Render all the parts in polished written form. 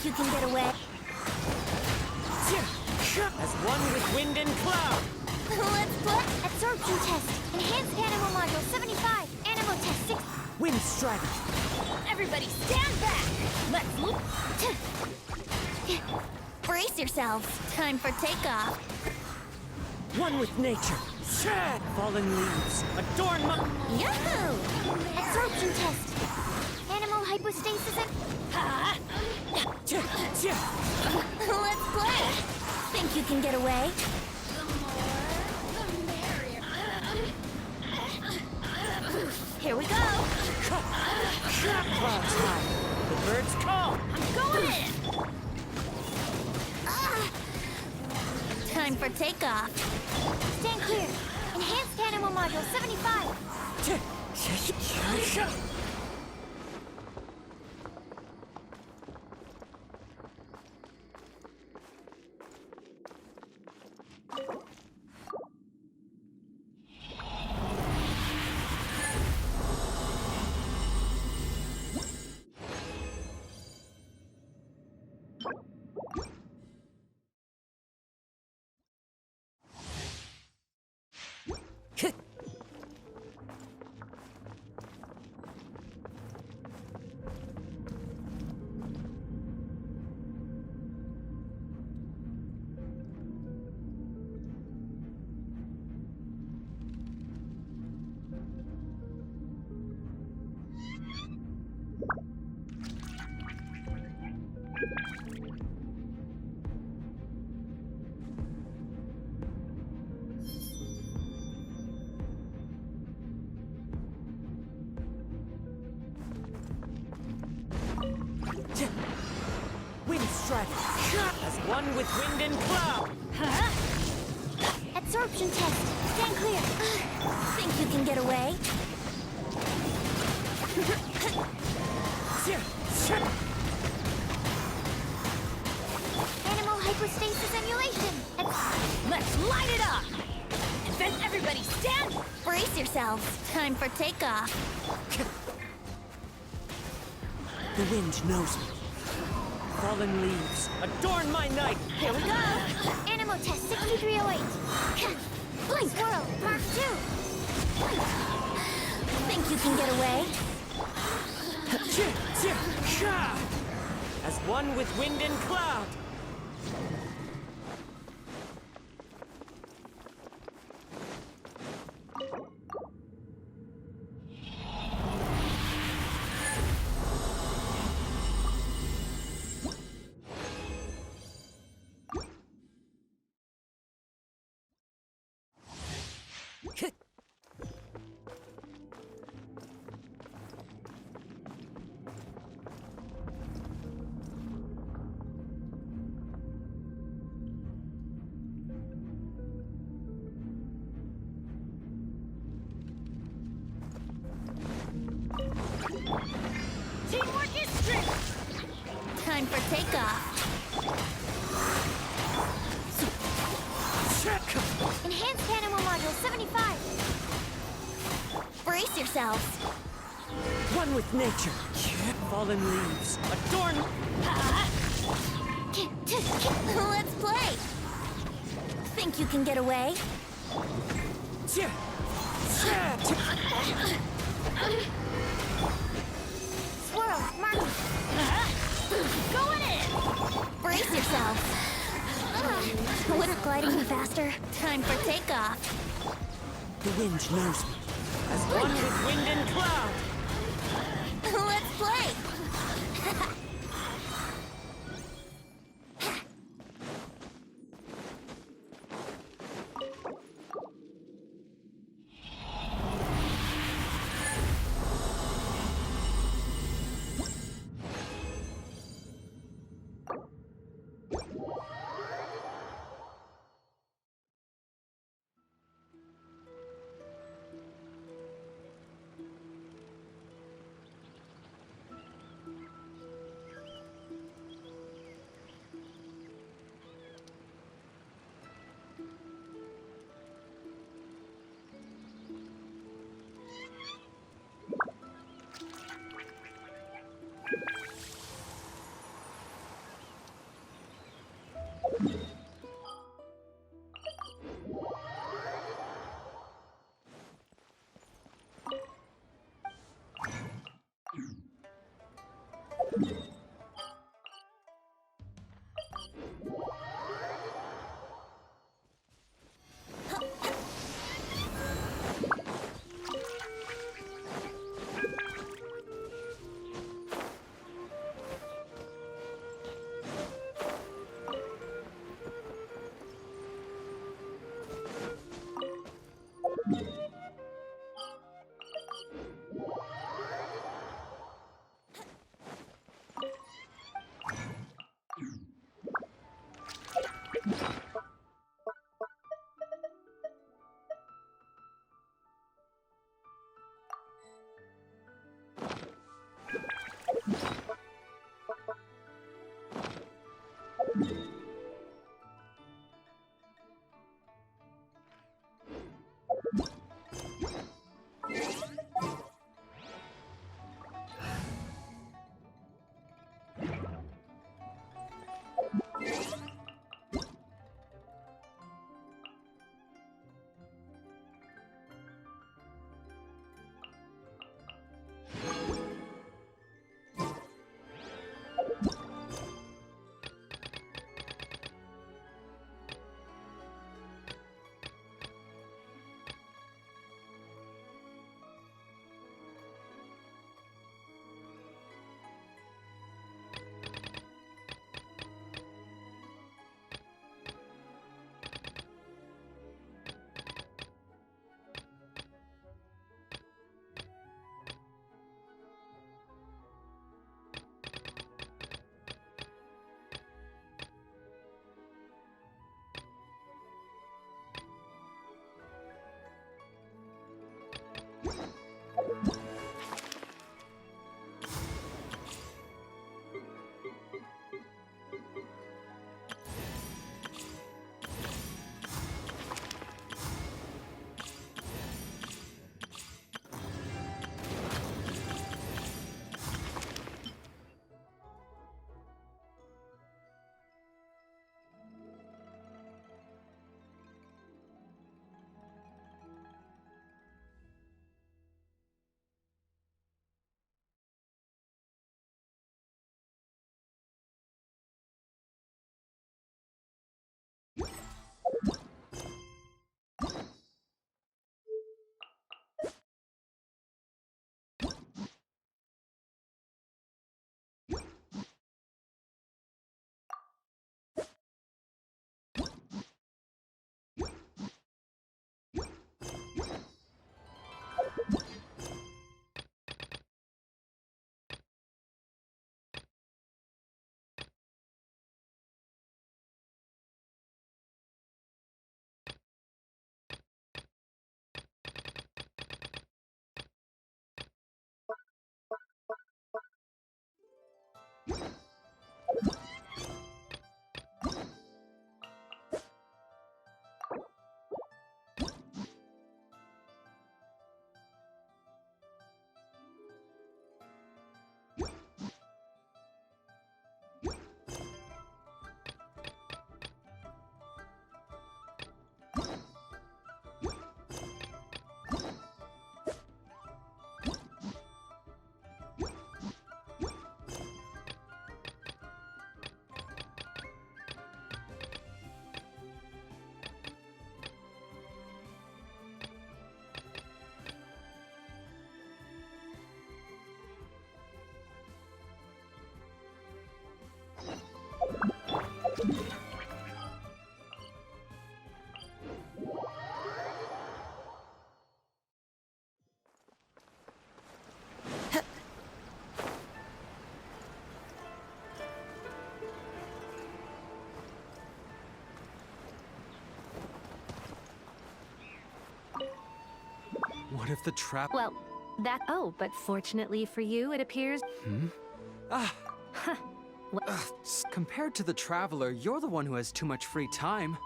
Think you can get away? As one with wind and cloud. Let's play! Absorption test. Enhanced animal module 75. Animal test 6. Wind strike. Everybody stand back! Let's move. Brace yourselves. Time for takeoff. One with nature. Fallen leaves. Adorn my... Yahoo! Absorption test. Animal hypostasis and... Let's play! Think you can get away? Here we go! Clouds high. The birds call. I'm going in! Time for takeoff. Stand clear. Enhanced animal module 75. Wind strike. As one with wind and cloud. Absorption test. Stand clear. Think you can get away? Animal hypostasis emulation. Let's light it up! And then everybody stand! Brace yourselves. Time for takeoff. The wind knows me. Fallen leaves. Adorn my night. Here we go! Animal test 6308. Blink swirl, Mark 2. Think you can get away? As one with wind and cloud. Teamwork is strict! Time for takeoff. Enhanced animal module 75. Brace yourselves. One with nature. Fallen leaves. Adorn... Let's play! Think you can get away? Swirl, Mark. Going in! Brace yourself. Wouldn't gliding be faster? Time for takeoff. The wind knows me. As one with wind and cloud. Let's play! What if the trap... Well, Oh, but fortunately for you, it appears... Compared to the Traveler, you're the one who has too much free time.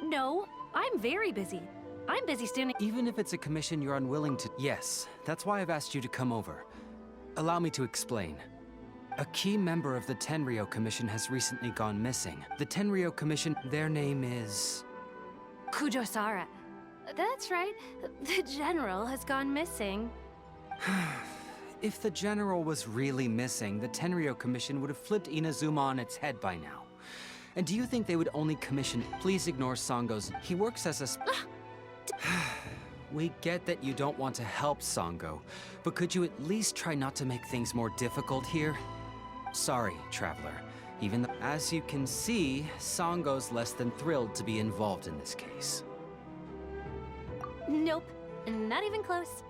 No, I'm very busy. I'm busy standing... Even if it's a commission you're unwilling to... Yes, that's why I've asked you to come over. Allow me to explain. A key member of the Tenryou Commission has recently gone missing. The Tenryou Commission, their name is... Kujosara. That's right. The general has gone missing. If the general was really missing, the Tenryou Commission would have flipped Inazuma on its head by now. And do you think they would only commission... Please ignore Sango's... He works as a... We get that you don't want to help Sango, but could you at least try not to make things more difficult here? Sorry, Traveler. Even though, as you can see, Sango's less than thrilled to be involved in this case. Nope, not even close.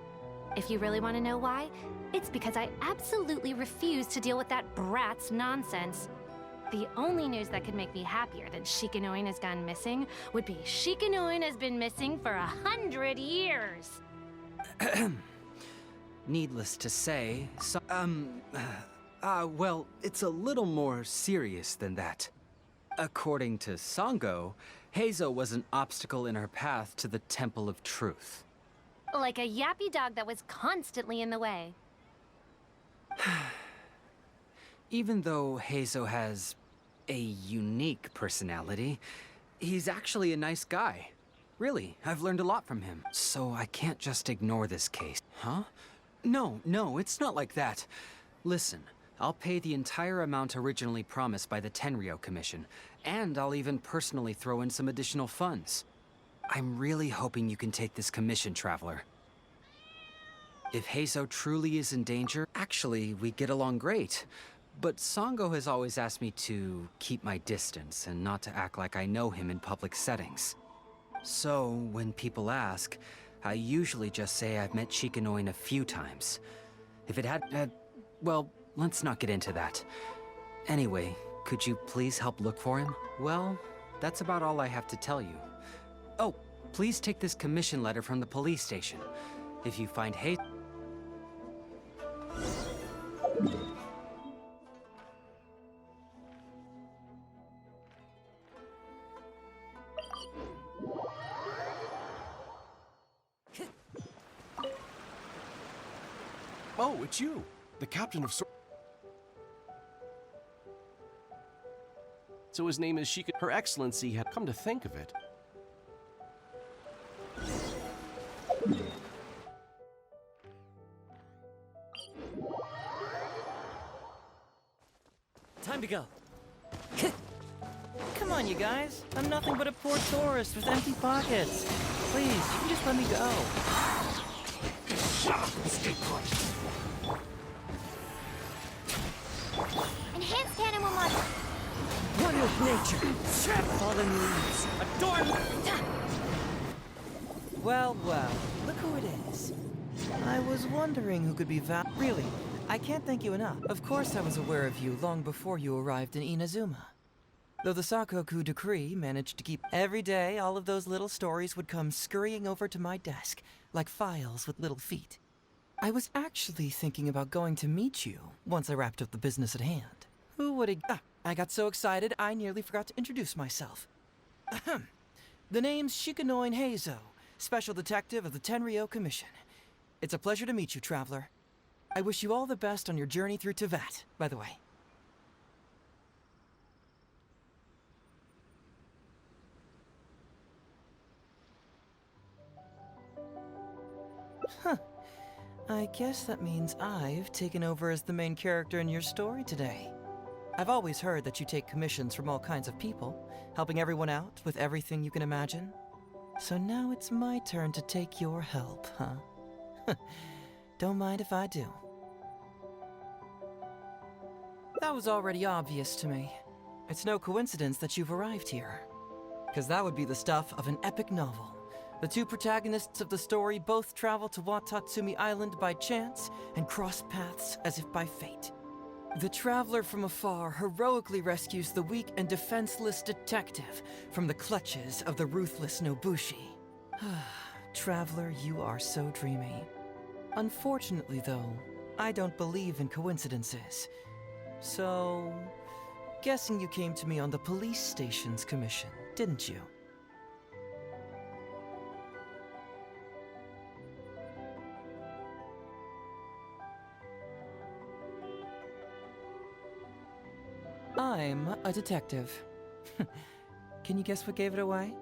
If you really want to know why, it's because I absolutely refuse to deal with that brat's nonsense. The only news that could make me happier than Shikanoin has gone missing would be Shikanoin has been missing for 100 years. Needless to say, well, it's a little more serious than that. According to Sango, HEIZOU was an obstacle in her path to the Temple of Truth. Like a yappy dog that was constantly in the way. Even though HEIZOU has a unique personality, he's actually a nice guy. Really, I've learned a lot from him, so I can't just ignore this case. Huh? No, it's not like that. Listen, I'll pay the entire amount originally promised by the Tenryou Commission, and I'll even personally throw in some additional funds. I'm really hoping you can take this commission, Traveler. If HEIZOU truly is in danger, actually, we get along great. But Sango has always asked me to keep my distance and not to act like I know him in public settings. So, when people ask, I usually just say I've met Shikanoin a few times. If it had, well, let's not get into that. Anyway, could you please help look for him? Well, that's about all I have to tell you. Oh, please take this commission letter from the police station. If you find HEIZOU... Oh, it's you, the captain of So his name is Shika. Her Excellency had come to think of it. Time to go. Come on, you guys. I'm nothing but a poor tourist with empty pockets. Please, you can just let me go. Stay put. Enhanced cannon will modify. One with nature. Fallen leaves. Adorn! Well, look who it is. I was wondering who could be Really, I can't thank you enough. Of course I was aware of you long before you arrived in Inazuma. Though the Sakoku decree managed to keep every day, all of those little stories would come scurrying over to my desk, like files with little feet. I was actually thinking about going to meet you once I wrapped up the business at hand. Who would have... I got so excited I nearly forgot to introduce myself. Ahem. The name's Shikanoin HEIZOU, Special Detective of the Tenryou Commission. It's a pleasure to meet you, Traveler. I wish you all the best on your journey through Teyvat, by the way. Huh. I guess that means I've taken over as the main character in your story today. I've always heard that you take commissions from all kinds of people, helping everyone out with everything you can imagine. So now it's my turn to take your help, huh? Don't mind if I do. That was already obvious to me. It's no coincidence that you've arrived here. Because that would be the stuff of an epic novel. The two protagonists of the story both travel to Watatsumi Island by chance and cross paths as if by fate. The traveler from afar heroically rescues the weak and defenseless detective from the clutches of the ruthless Nobushi. Traveler, you are so dreamy. Unfortunately, though, I don't believe in coincidences. So, guessing you came to me on the police station's commission, didn't you? I'm a detective. Can you guess what gave it away?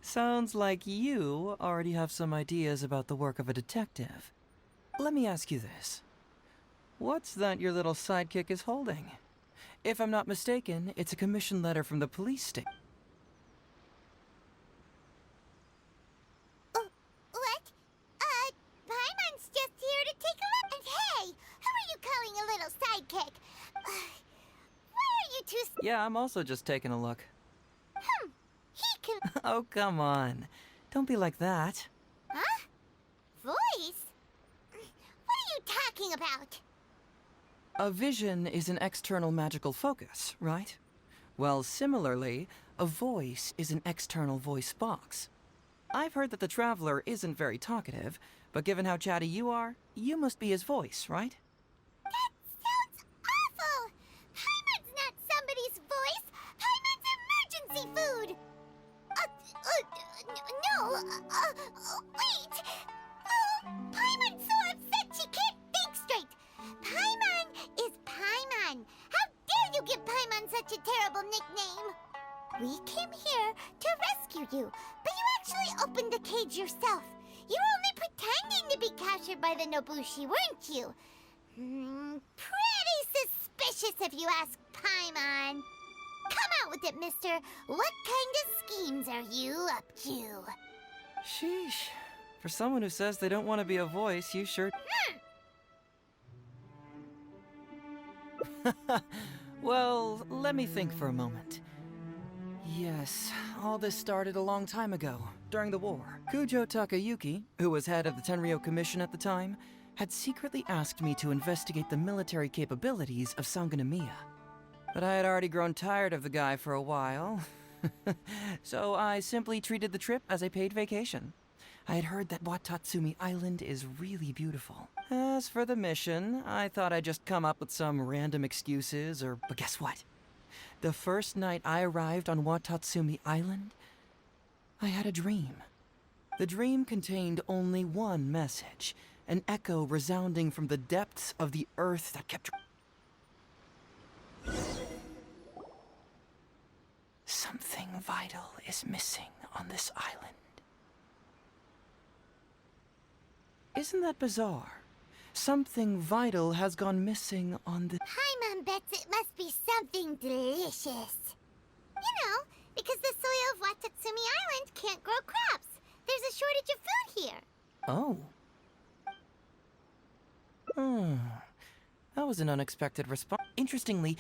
Sounds like you already have some ideas about the work of a detective. Let me ask you this. What's that your little sidekick is holding? If I'm not mistaken, it's a commission letter from the police station. What? Paimon's just here to take a look. And hey, who are you calling a little sidekick? Why are you two... Yeah, I'm also just taking a look. He can... Oh, come on. Don't be like that. Huh? Voice? What are you talking about? A vision is an external magical focus, right? Well, similarly, a voice is an external voice box. I've heard that the Traveler isn't very talkative, but given how chatty you are, you must be his voice, right? That sounds awful! Paimon's not somebody's voice! Paimon's emergency food! Wait! Oh, Paimon's so upset she can't think straight! Paimon is Paimon! How dare you give Paimon such a terrible nickname? We came here to rescue you, but you actually opened the cage yourself. You were only pretending to be captured by the Nobushi, weren't you? Pretty suspicious if you ask Paimon. Come out with it, mister. What kind of schemes are you up to? Sheesh. For someone who says they don't want to be a voice, you sure... Well, let me think for a moment. Yes, all this started a long time ago, during the war. Kujo Takayuki, who was head of the Tenryo Commission at the time, had secretly asked me to investigate the military capabilities of Sangonomiya. But I had already grown tired of the guy for a while, so I simply treated the trip as a paid vacation. I had heard that Watatsumi Island is really beautiful. As for the mission, I thought I'd just come up with some random excuses, but guess what? The first night I arrived on Watatsumi Island, I had a dream. The dream contained only one message, an echo resounding from the depths of the earth that kept... Something vital is missing on this island. Isn't that bizarre? Something vital has gone missing on the... Paimon bets it must be something delicious. You know, because the soil of Watatsumi Island can't grow crops. There's a shortage of food here. Oh. That was an unexpected response. Interestingly,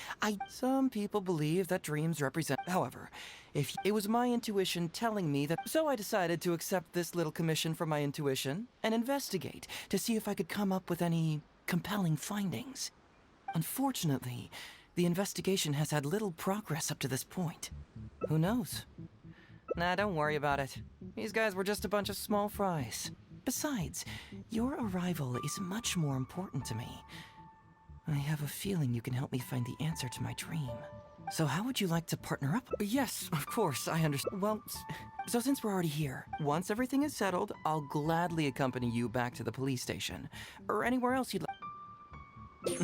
some people believe that dreams represent... However, it was my intuition telling me that... So I decided to accept this little commission from my intuition and investigate to see if I could come up with any compelling findings. Unfortunately, the investigation has had little progress up to this point. Who knows? Nah, don't worry about it. These guys were just a bunch of small fries. Besides, your arrival is much more important to me. I have a feeling you can help me find the answer to my dream. So how would you like to partner up? Yes, of course, I understand. Well, so since we're already here, once everything is settled, I'll gladly accompany you back to the police station. Or anywhere else you'd like.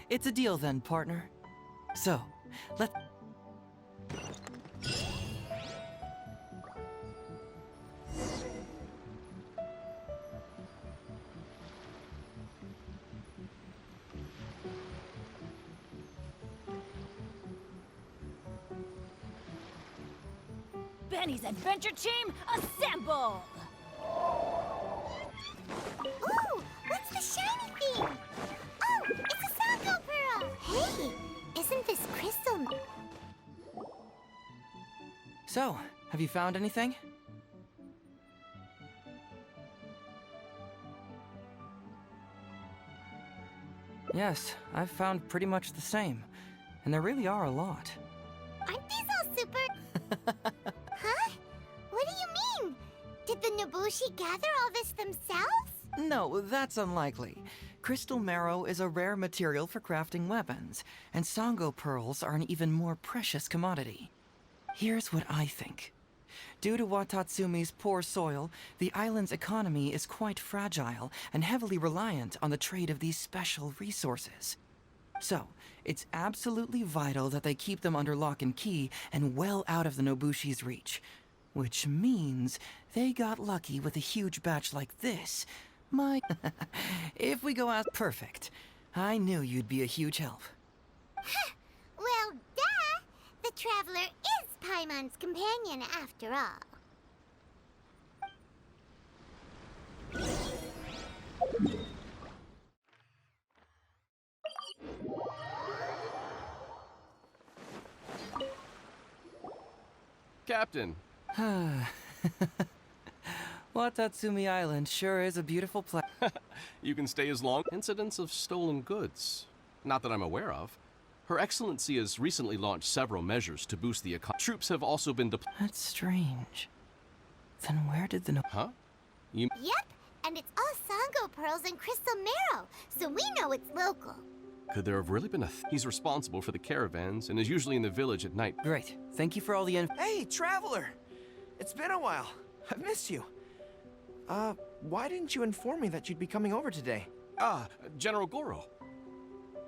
It's a deal then, partner. So, let's... Benny's adventure team, assemble! Ooh, what's the shiny thing? Oh, it's a Sango Pearl! Hey, isn't this crystal... So, have you found anything? Yes, I've found pretty much the same. And there really are a lot. Aren't these all super... Huh? What do you mean? Did the Nobushi gather all this themselves? No, that's unlikely. Crystal marrow is a rare material for crafting weapons, and Sango pearls are an even more precious commodity. Here's what I think. Due to Watatsumi's poor soil, the island's economy is quite fragile and heavily reliant on the trade of these special resources. So, it's absolutely vital that they keep them under lock and key and well out of the Nobushi's reach. Which means they got lucky with a huge batch like this. If we go out perfect, I knew you'd be a huge help. Well, duh! The Traveler is Paimon's companion after all. Captain, Watatsumi Island sure is a beautiful place. you can stay as long. Incidents of stolen goods. Not that I'm aware of. Her Excellency has recently launched several measures to boost the economy. Troops have also been deployed. That's strange. Then where did the Huh? You... Yep, and it's all Sango pearls and crystal marrow, so we know it's local. Could there have really been a... He's responsible for the caravans and is usually in the village at night. Great. Thank you for all the info. Hey, Traveler! It's been a while. I've missed you. Why didn't you inform me that you'd be coming over today? General Goro.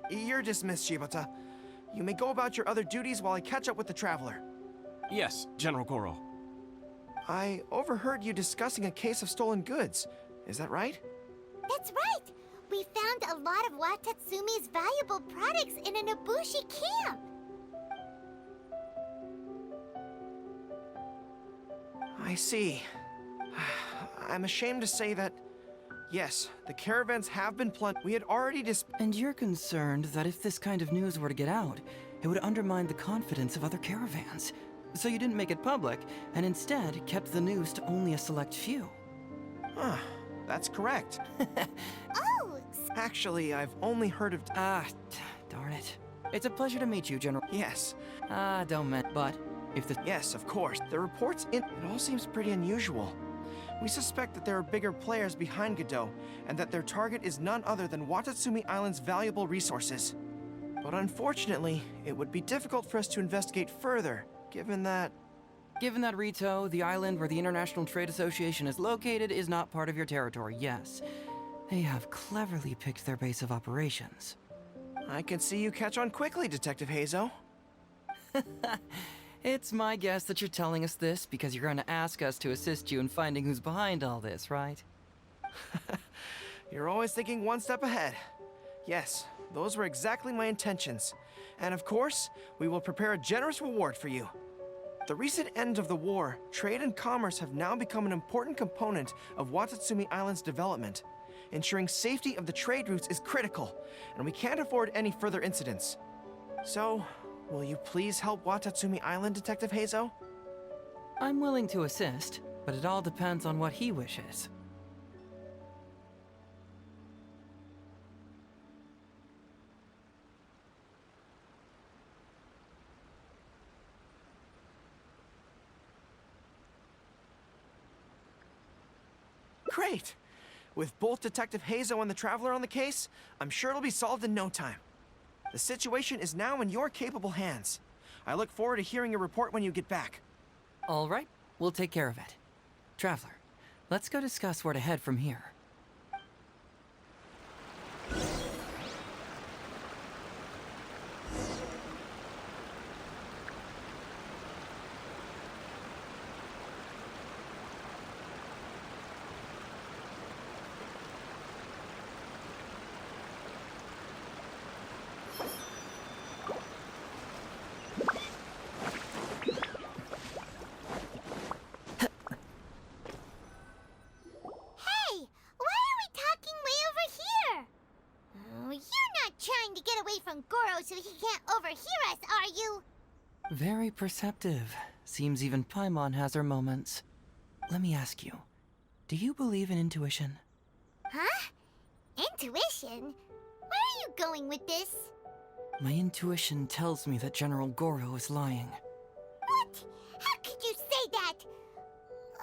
You're dismissed, Shibata. You may go about your other duties while I catch up with the Traveler. Yes, General Goro. I overheard you discussing a case of stolen goods. Is that right? That's right! We found a lot of Watatsumi's valuable products in a Nobushi camp! I see. I'm ashamed to say that, yes, the caravans have been plundered. We had already And you're concerned that if this kind of news were to get out, it would undermine the confidence of other caravans. So you didn't make it public, and instead kept the news to only a select few. That's correct. Oh! Actually, I've only heard of... Darn it. It's a pleasure to meet you, General. Yes. Don't mean, but if the... Yes, of course. The reports in... It all seems pretty unusual. We suspect that there are bigger players behind Godot, and that their target is none other than Watatsumi Island's valuable resources. But unfortunately, it would be difficult for us to investigate further, given that Rito, the island where the International Trade Association is located, is not part of your territory, yes. They have cleverly picked their base of operations. I can see you catch on quickly, Detective HEIZOU. It's my guess that you're telling us this because you're going to ask us to assist you in finding who's behind all this, right? You're always thinking one step ahead. Yes, those were exactly my intentions. And of course, we will prepare a generous reward for you. The recent end of the war, trade and commerce have now become an important component of Watatsumi Island's development. Ensuring safety of the trade routes is critical, and we can't afford any further incidents. So, will you please help Watatsumi Island, Detective HEIZOU? I'm willing to assist, but it all depends on what he wishes. Great! With both Detective HEIZOU and the Traveler on the case, I'm sure it'll be solved in no time. The situation is now in your capable hands. I look forward to hearing your report when you get back. All right, we'll take care of it. Traveler, let's go discuss where to head from here. Hey! Why are we talking way over here? Oh, you're not trying to get away from Goro so he can't overhear us, are you? Very perceptive. Seems even Paimon has her moments. Let me ask you, do you believe in intuition? Huh? Intuition? Where are you going with this? My intuition tells me that General Goro is lying. What? How could you say that?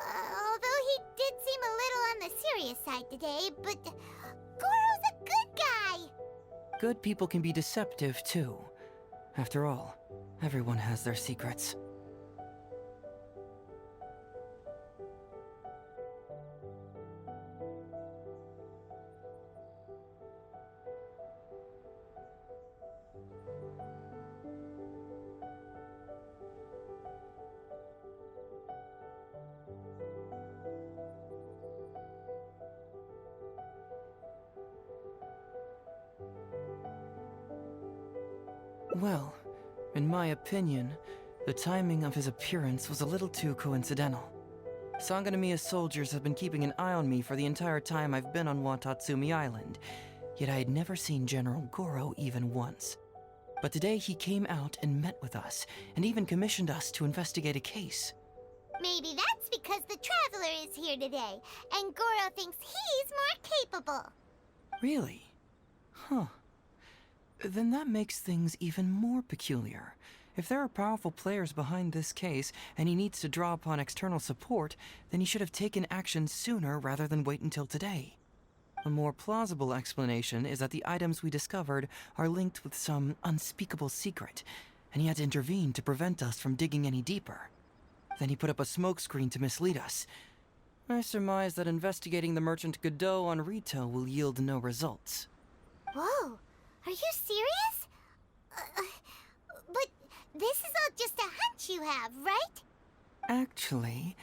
Although he did seem a little on the serious side today, but Goro's a good guy. Good people can be deceptive, too. After all, everyone has their secrets. Well, in my opinion, the timing of his appearance was a little too coincidental. Sangonomiya soldiers have been keeping an eye on me for the entire time I've been on Watatsumi Island, yet I had never seen General Goro even once. But today he came out and met with us, and even commissioned us to investigate a case. Maybe that's because the Traveler is here today, and Goro thinks he's more capable. Really? Huh. Then that makes things even more peculiar. If there are powerful players behind this case, and he needs to draw upon external support, then he should have taken action sooner rather than wait until today. A more plausible explanation is that the items we discovered are linked with some unspeakable secret, and he had to intervene to prevent us from digging any deeper. Then he put up a smokescreen to mislead us. I surmise that investigating the merchant Godot on Rito will yield no results. Whoa, are you serious? But this is all just a hunch you have, right? Actually,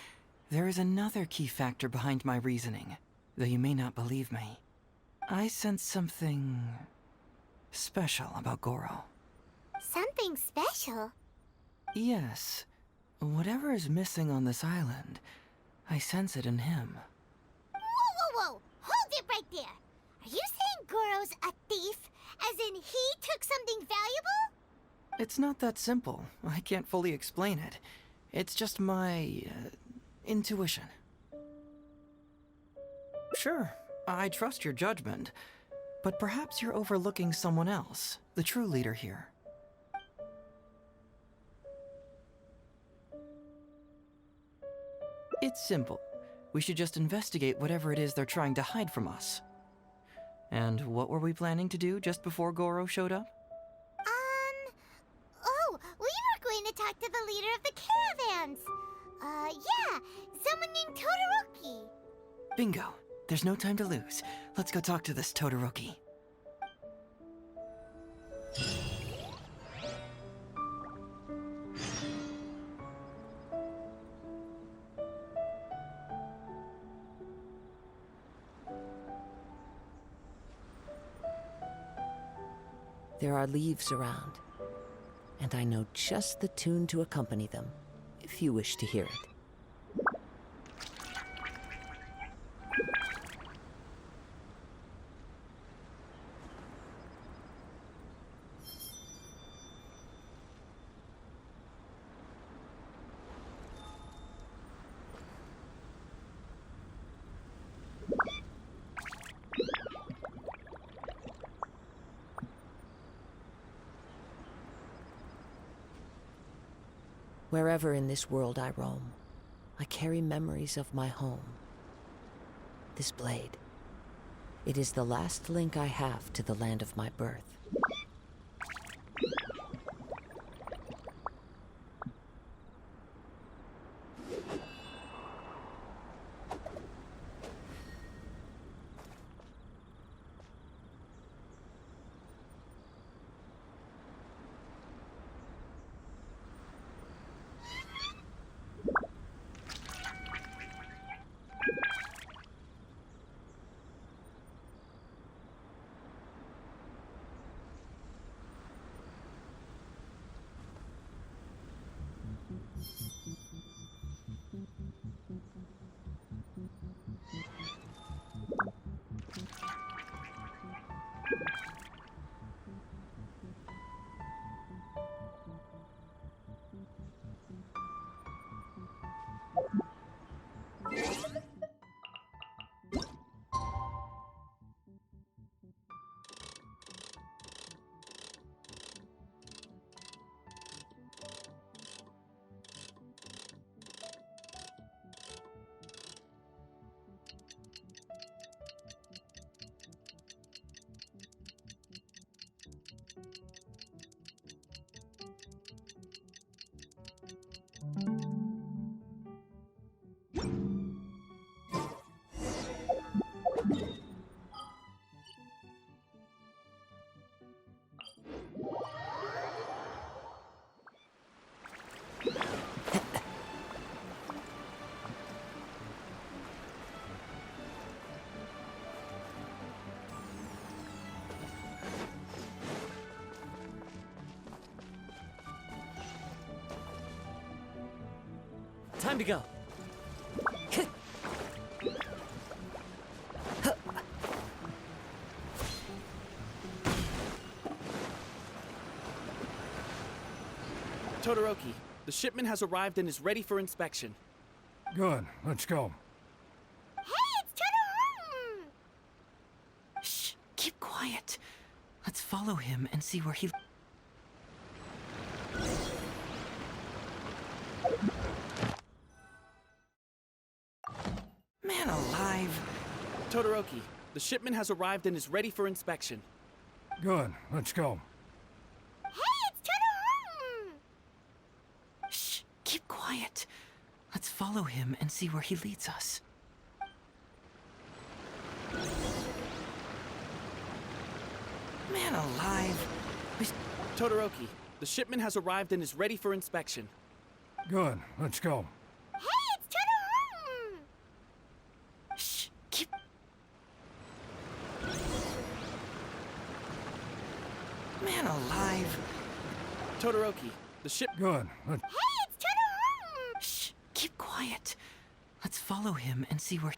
there is another key factor behind my reasoning, though you may not believe me. I sense something special about Goro. Something special? Yes. Whatever is missing on this island, I sense it in him. Whoa! Hold it right there! Are you saying Goro's a thief? As in he took something valuable? It's not that simple. I can't fully explain it. It's just my intuition. Sure, I trust your judgment, but perhaps you're overlooking someone else, the true leader here. It's simple. We should just investigate whatever it is they're trying to hide from us. And what were we planning to do just before Goro showed up? Oh, we were going to talk to the leader of the caravans. Yeah, someone named Todoroki. Bingo. There's no time to lose. Let's go talk to this Todoroki. There are leaves around, and I know just the tune to accompany them, if you wish to hear it. Wherever in this world I roam, I carry memories of my home. This blade, it is the last link I have to the land of my birth. Time to go. Todoroki, the shipment has arrived and is ready for inspection. Good, let's go. Hey, it's Todoroki! Shh, keep quiet. Let's follow him and see where he... Man alive. Todoroki, the shipment has arrived and is ready for inspection. Good, let's go. Hey, it's Todoroki! Shh, keep quiet. Let's follow him and see where he leads us. Man alive. Todoroki, the shipment has arrived and is ready for inspection. Good, let's go. Hey, it's Todoroki! Shh, keep... Man alive. Todoroki, the ship... Good, let's... Hey, it's Todoroki! Shh, keep quiet. Let's follow him and see where...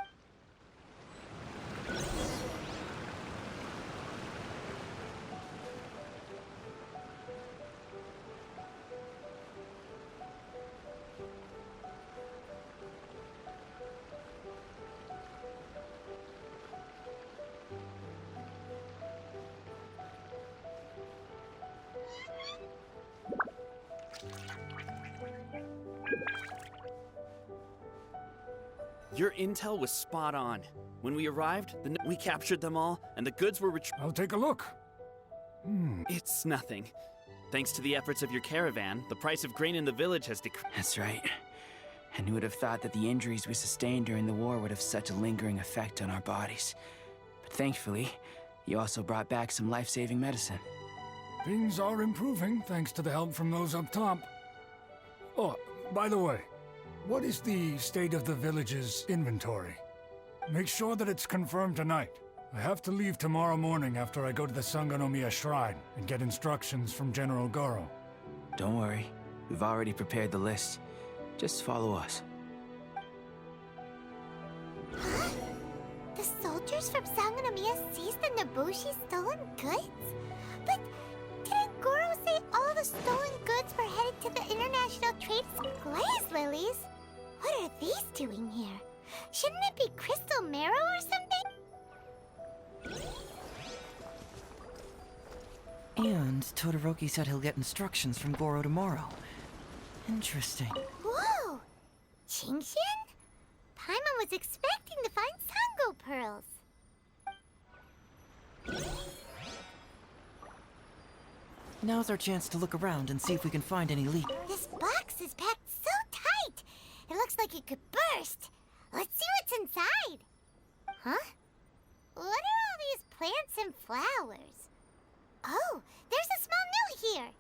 Your intel was spot on. When we arrived, we captured them all, and the goods were I'll take a look. It's nothing. Thanks to the efforts of your caravan, the price of grain in the village has decreased. That's right. And who would have thought that the injuries we sustained during the war would have such a lingering effect on our bodies? But thankfully, you also brought back some life-saving medicine. Things are improving thanks to the help from those up top. Oh, by the way, what is the state of the village's inventory? Make sure that it's confirmed tonight. I have to leave tomorrow morning after I go to the Sangonomiya Shrine and get instructions from General Goro. Don't worry, we've already prepared the list. Just follow us. Huh? The soldiers from Sangonomiya seized the Nobushi's stolen goods? But didn't Goro say all the stolen goods were headed to the International Trade Glaze Lilies? What are these doing here? Shouldn't it be crystal marrow or something? And Todoroki said he'll get instructions from Goro tomorrow. Interesting. Whoa! Genshin? Paimon was expecting to find Sango pearls. Now's our chance to look around and see if we can find any leak. This box is packed so tight. It looks like it could burst. Let's see what's inside. Huh? What are all these plants and flowers? Oh, there's a small note here.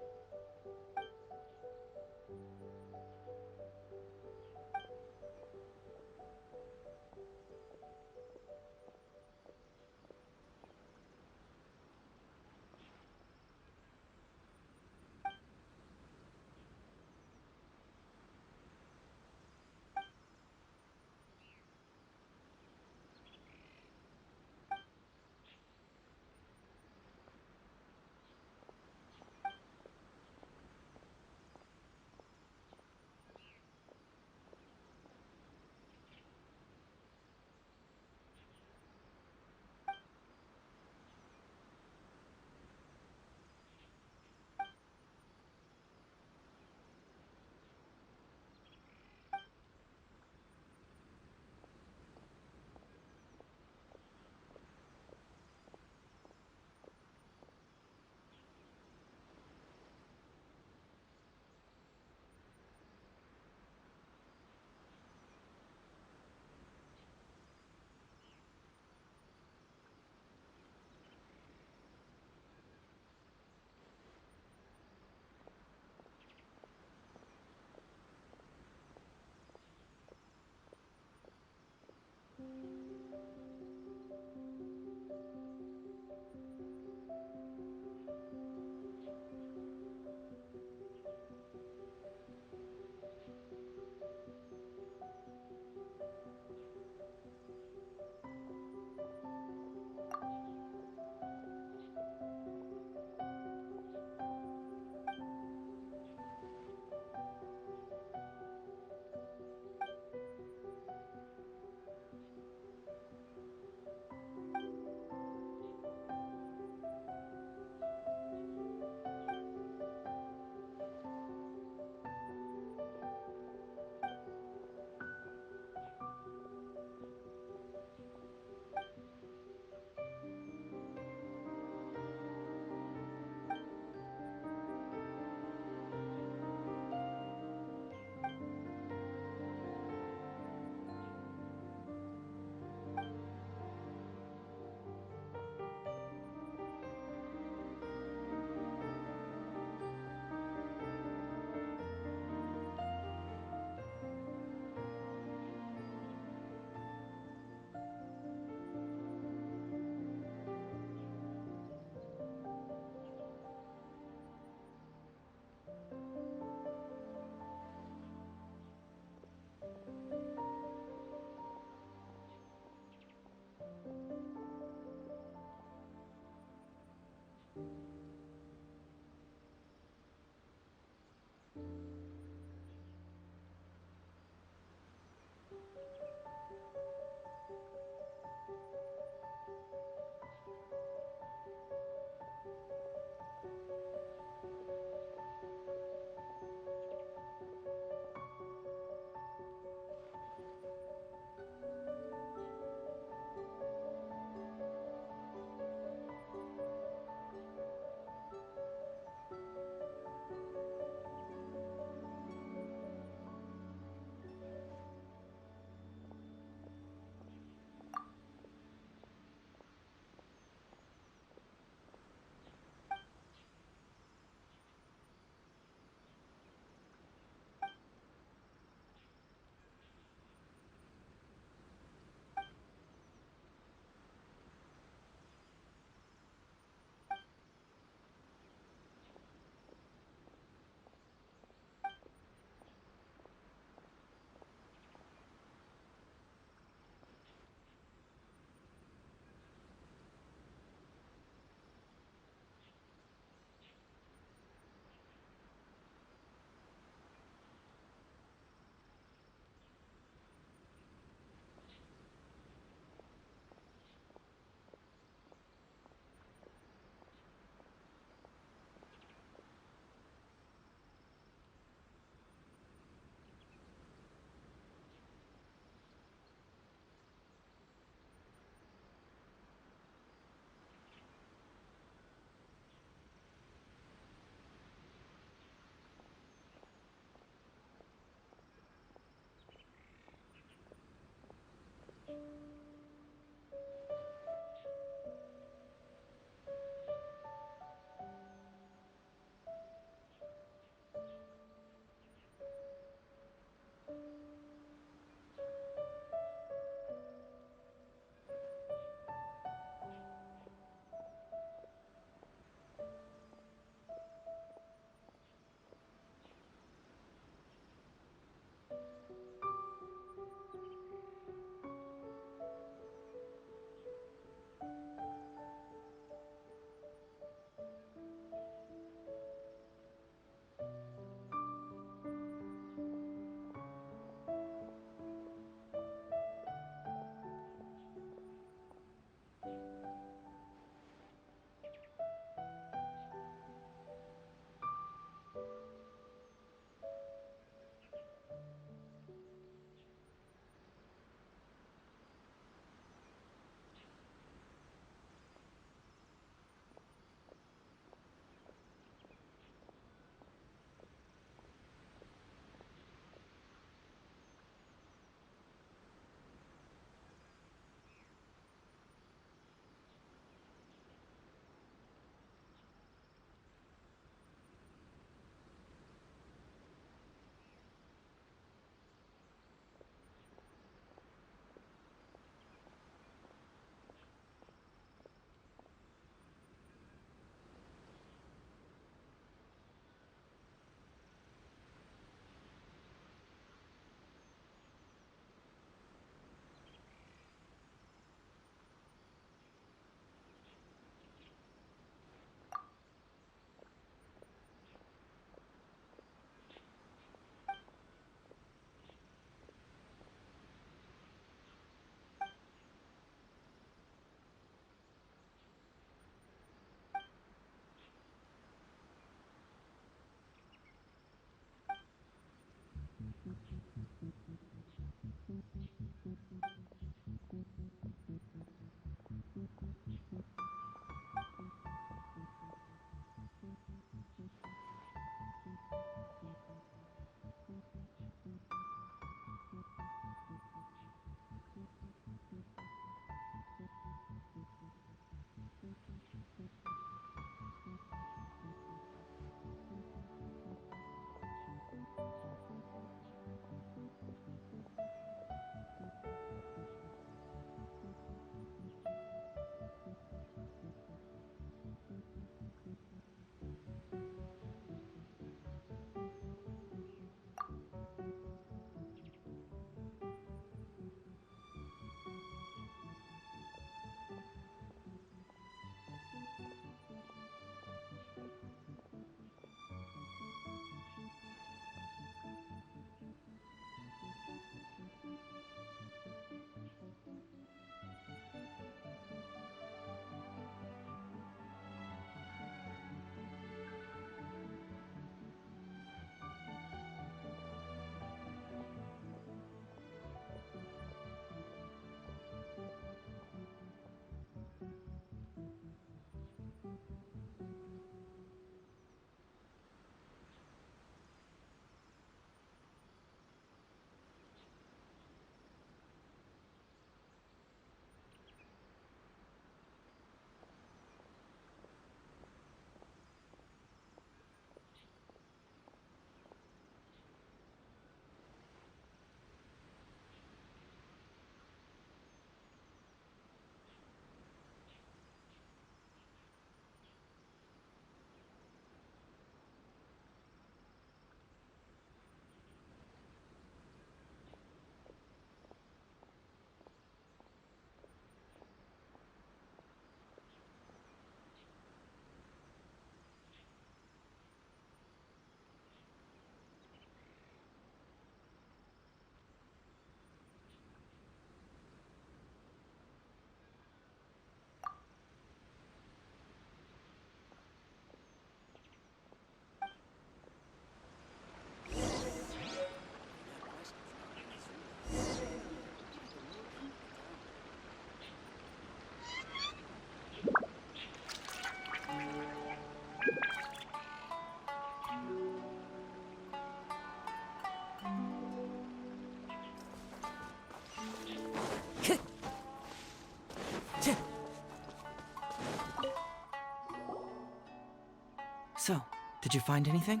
So, did you find anything?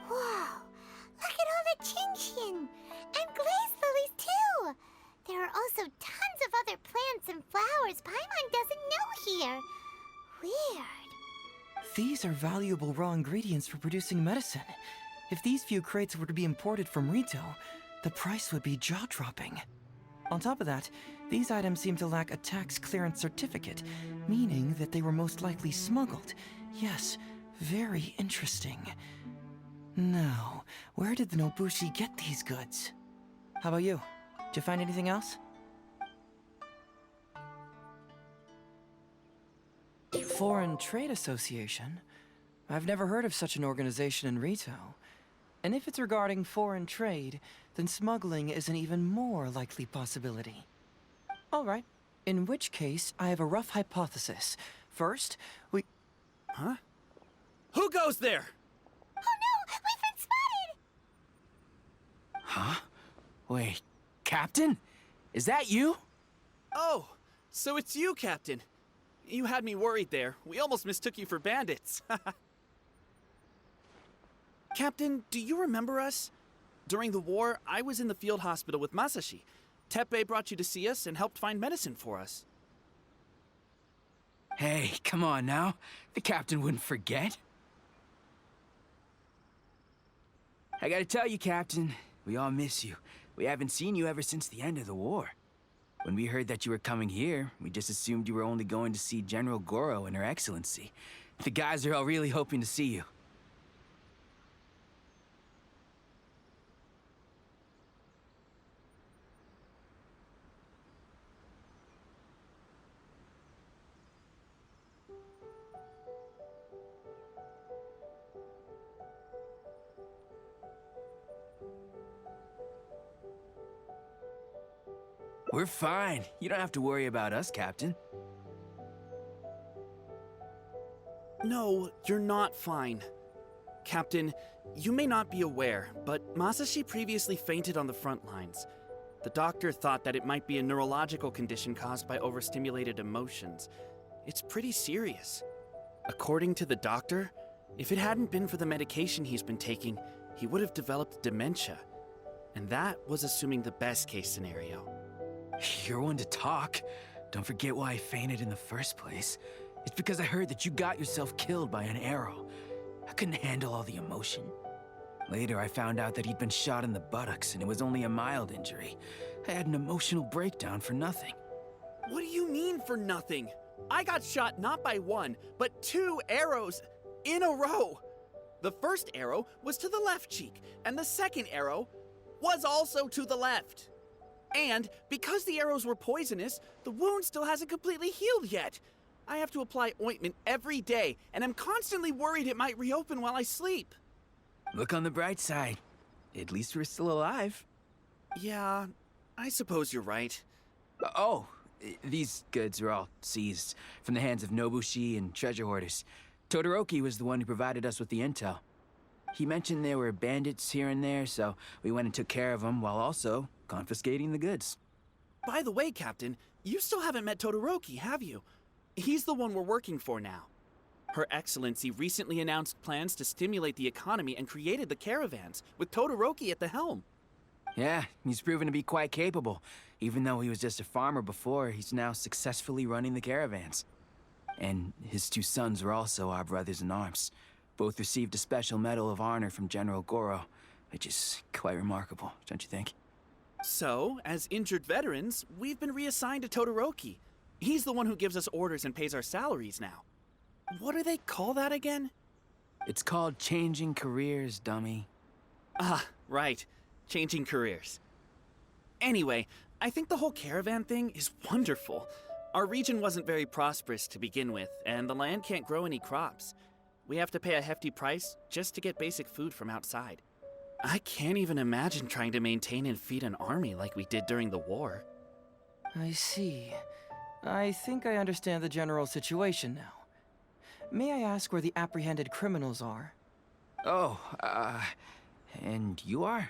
Whoa! Look at all the Genshin! And glaze lilies, too! There are also tons of other plants and flowers Paimon doesn't know here. Weird. These are valuable raw ingredients for producing medicine. If these few crates were to be imported from Rito, the price would be jaw-dropping. On top of that, these items seem to lack a tax clearance certificate, meaning that they were most likely smuggled. Yes, very interesting. Now, where did the Nobushi get these goods? How about you? Did you find anything else? Foreign Trade Association? I've never heard of such an organization in Rito. And if it's regarding foreign trade, then smuggling is an even more likely possibility. All right. In which case, I have a rough hypothesis. First, we... Huh? Who goes there? Oh no! We've been spotted! Huh? Wait, Captain? Is that you? Oh, so it's you, Captain. You had me worried there. We almost mistook you for bandits. Captain, do you remember us? During the war, I was in the field hospital with Masashi. Teppei brought you to see us and helped find medicine for us. Hey, come on now. The captain wouldn't forget. I gotta tell you, Captain, we all miss you. We haven't seen you ever since the end of the war. When we heard that you were coming here, we just assumed you were only going to see General Goro and Her Excellency. The guys are all really hoping to see you. We're fine. You don't have to worry about us, Captain. No, you're not fine. Captain, you may not be aware, but Masashi previously fainted on the front lines. The doctor thought that it might be a neurological condition caused by overstimulated emotions. It's pretty serious. According to the doctor, if it hadn't been for the medication he's been taking, he would have developed dementia. And that was assuming the best case scenario. You're one to talk. Don't forget why I fainted in the first place. It's because I heard that you got yourself killed by an arrow. I couldn't handle all the emotion. Later, I found out that he'd been shot in the buttocks and it was only a mild injury. I had an emotional breakdown for nothing. What do you mean for nothing? I got shot not by one, but 2 arrows in a row. The first arrow was to the left cheek, and the second arrow was also to the left. And because the arrows were poisonous, the wound still hasn't completely healed yet. I have to apply ointment every day, and I'm constantly worried it might reopen while I sleep. Look on the bright side. At least we're still alive. Yeah, I suppose you're right. Oh, these goods are all seized from the hands of Nobushi and treasure hoarders. Todoroki was the one who provided us with the intel. He mentioned there were bandits here and there, so we went and took care of them while also confiscating the goods. By the way, Captain, you still haven't met Todoroki, have you? He's the one we're working for now. Her Excellency recently announced plans to stimulate the economy and created the caravans, with Todoroki at the helm. Yeah, he's proven to be quite capable. Even though he was just a farmer before, he's now successfully running the caravans. And his 2 sons are also our brothers in arms. Both received a special medal of honor from General Goro, which is quite remarkable, don't you think? So, as injured veterans, we've been reassigned to Todoroki. He's the one who gives us orders and pays our salaries now. What do they call that again? It's called changing careers, dummy. Ah, right. Changing careers. Anyway, I think the whole caravan thing is wonderful. Our region wasn't very prosperous to begin with, and the land can't grow any crops. We have to pay a hefty price just to get basic food from outside. I can't even imagine trying to maintain and feed an army like we did during the war. I see. I think I understand the general situation now. May I ask where the apprehended criminals are? Oh, and you are?